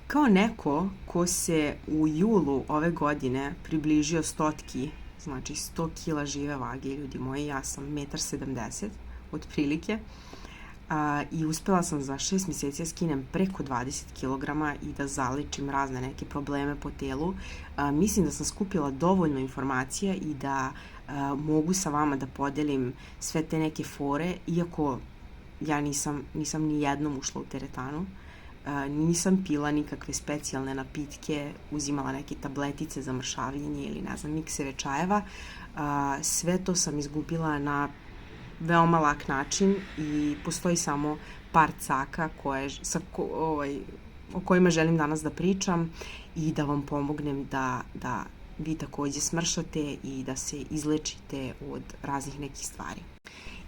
Kao neko ko se u julu ove godine približio 100, znači 100 kila žive vage, ljudi moji, ja sam 1,70 m otprilike, i uspela sam za 6 mjeseci da skinem preko 20 kilograma i da zalečim razne neke probleme po telu. Mislim da sam skupila dovoljno informacija i da mogu sa vama da podelim sve te neke fore, iako ja nisam ni jednom ušla u teretanu. Nisam pila nikakve specijalne napitke, uzimala neke tabletice za mršavljenje ili ne znam, mikseve čajeva. Sve to sam izgubila na veoma lak način i postoji samo par caka o kojima želim danas da pričam i da vam pomognem da vi takođe smršate i da se izlečite od raznih nekih stvari.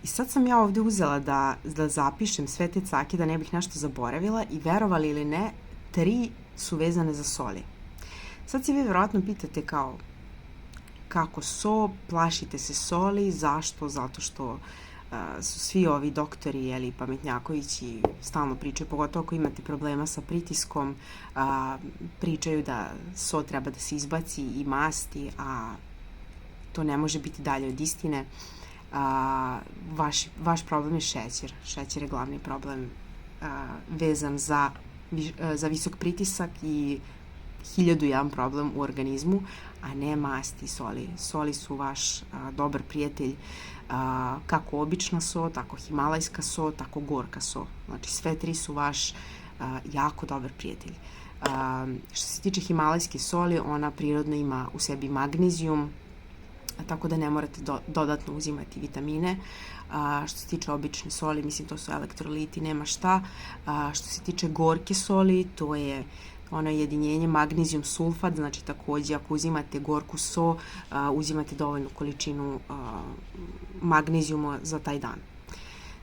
I sad sam ja ovde uzela da zapišem sve te cake da ne bih nešto zaboravila i verovali ili ne, 3 su vezane za soli. Sad se vi verovatno pitate kako so, plašite se soli, zašto? Zato što su svi ovi doktori, pametnjakovići, stalno pričaju, pogotovo ako imate problema sa pritiskom, pričaju da so treba da se izbaci i masti, a to ne može biti dalje od istine. Vaš problem je šećer. Šećer je glavni problem vezan za visok pritisak i 1001 problem u organizmu, a ne masti i soli. Soli su vaš dobar prijatelj, kako obična so, tako himalajska so, tako gorka so. Znači sve 3 su vaš jako dobar prijatelj. Što se tiče himalajske soli, ona prirodno ima u sebi magnezijum, tako da ne morate dodatno uzimati vitamine. Što se tiče obične soli, mislim, to su elektroliti, nema šta. Što se tiče gorke soli, to je ono jedinjenje magnezijum sulfat, znači takođe ako uzimate gorku so, uzimate dovoljnu količinu magnezijuma za taj dan.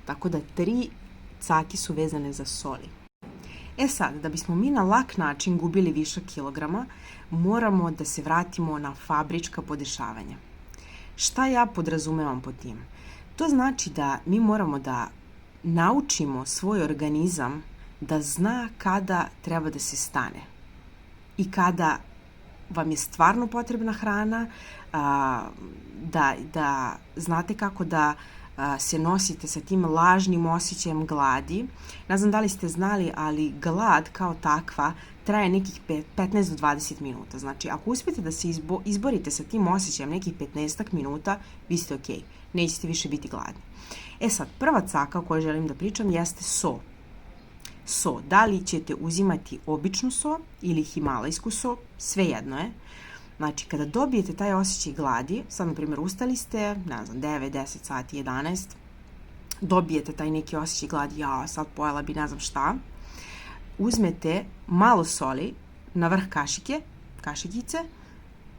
Tako da 3 cake su vezane za soli. Sad, da bismo mi na lak način gubili višak kilograma, moramo da se vratimo na fabrička podešavanja. Šta ja podrazumevam pod tim? To znači da mi moramo da naučimo svoj organizam da zna kada treba da se stane i kada vam je stvarno potrebna hrana, da znate kako da se nosite sa tim lažnim osjećajem gladi. Ne znam da li ste znali, ali glad kao takva traje nekih 15 do 20 minuta. Znači, ako uspete da se izborite sa tim osjećajem nekih 15 minuta, vi ste okej. Nećete više biti gladni. Sad, prva caka o kojoj želim da pričam jeste so. So, da li ćete uzimati običnu so ili himalajsku so, svejedno je. Znači, kada dobijete taj osjećaj gladi, sad, na primjer, ustali ste, ne znam, 9, 10 sati, 11, dobijete taj neki osjećaj gladi, sad pojela bi ne znam šta, uzmete malo soli na vrh kašikice,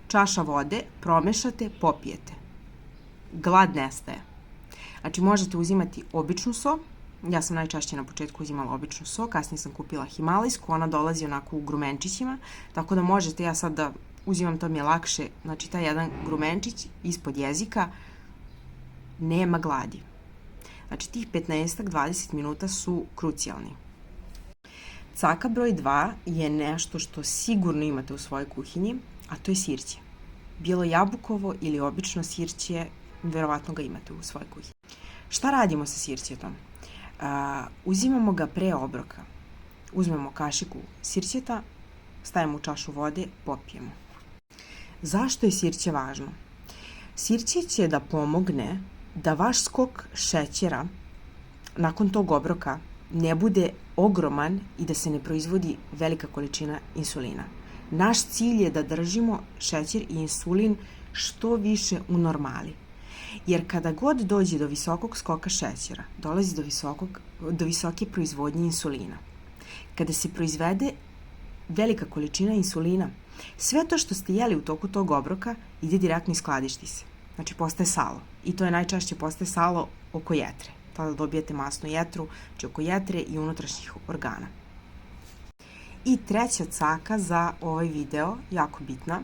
čaša vode, promešate, popijete. Glad nestaje. Znači, možete uzimati običnu so. Ja sam najčešće na početku uzimala običnu so, kasnije sam kupila himalajsku, ona dolazi onako u grumenčićima, tako da možete, ja sad da uzimam, to mi je lakše, znači taj jedan grumenčić ispod jezika, nema gladi. Znači, tih 15-20 minuta su krucijalni. Caka broj 2 je nešto što sigurno imate u svojoj kuhinji, a to je sirće. Bilo jabukovo ili obično sirće, verovatno ga imate u svojoj kuhinji. Šta radimo sa sirćetom? Uzimamo ga pre obroka. Uzmemo kašiku sirćeta, stavimo u čašu vode, popijemo. Zašto je sirće važno? Sirće će da pomogne da vaš skok šećera nakon tog obroka ne bude ogroman i da se ne proizvodi velika količina insulina. Naš cilj je da držimo šećer i insulin što više u normali. Jer kada god dođe do visokog skoka šećera, dolazi do visoke proizvodnje insulina. Kada se proizvede velika količina insulina, sve to što ste jeli u toku tog obroka ide direktno i skladišti se. Znači, postaje salo. I to je najčešće postaje salo oko jetre. Tada dobijete masnu jetru, znači oko jetre i unutrašnjih organa. I treća caka za ovaj video, jako bitna,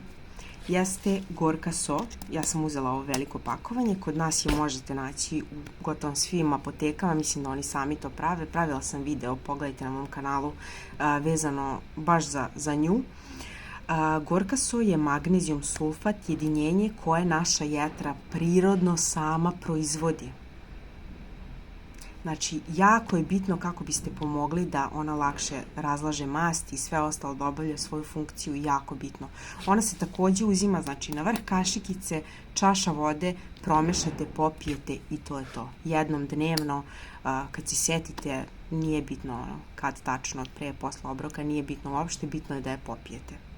jeste gorka so. Ja sam uzela ovo veliko pakovanje. Kod nas je možete naći u gotovo svim apotekama. Mislim da oni sami to prave. Pravila sam video, pogledajte na mom kanalu, vezano baš za nju. Gorka so je magnezijum sulfat, jedinjenje koje naša jetra prirodno sama proizvodi. Znači, jako je bitno kako biste pomogli da ona lakše razlaže mast i sve ostalo da obavlja svoju funkciju, jako bitno. Ona se takođe uzima, znači, na vrh kašikice, čaša vode, promešate, popijete i to je to. Jednom dnevno, kad se setite, nije bitno kad tačno, pre, posle obroka, nije bitno uopšte, bitno je da je popijete.